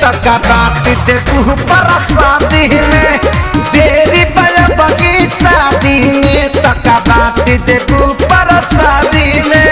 तका बात दे पर शादी में तेरी बगी शादी में तका बात दे पर शादी में।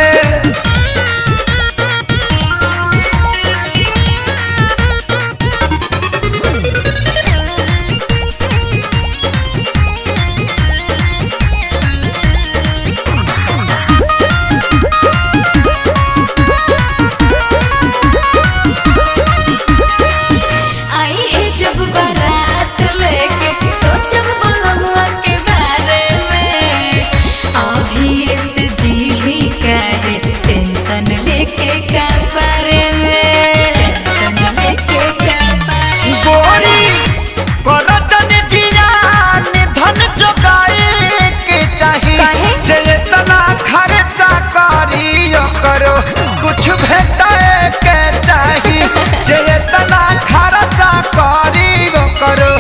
कुछ भेटाए के चाहिए चेतना खर्चा करी वो करो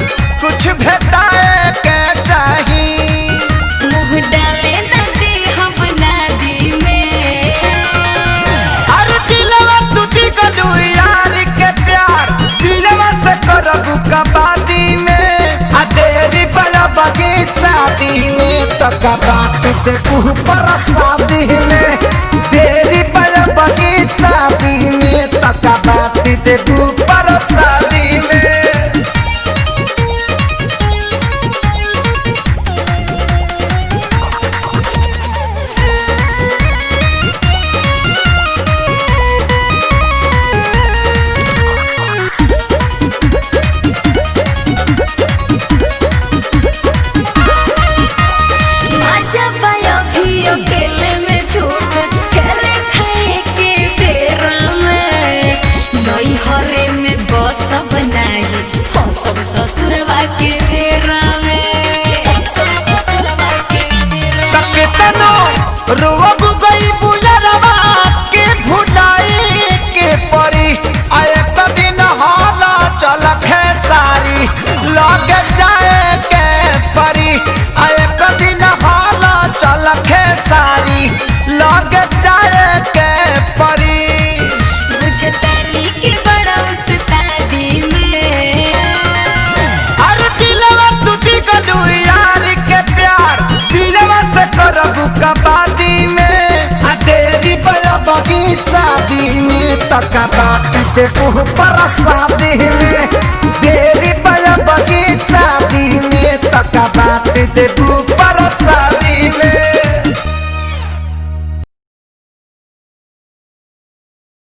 कुछ भेटाए के चाहिए। मुँह डाले नदी हम नदी में अरे दिलवा टूटी गलू यार के प्यार दिलवा से करबू कबादी में आ तेरी बड़ा बगी शादी में तो कबाद दे पर शादी में तेरी बड़ा बगी शादी में तका बात दे पर शादी में। ससुरवा के फेरा में रोब गई बुलरवा के भुलाई के परी आए दिन हाला चल खेसारी लग जाए के परी आए दिन हाला चल खेसारी लग जाए के परी। मुझे ताली के बड़ा उस्तादी में अरे दिलवा टूटी गलू यार के प्यार दिलवा से करबू कबादी में आ तेरी बड़ा बगी शादी में तका बात दे पर शादी में।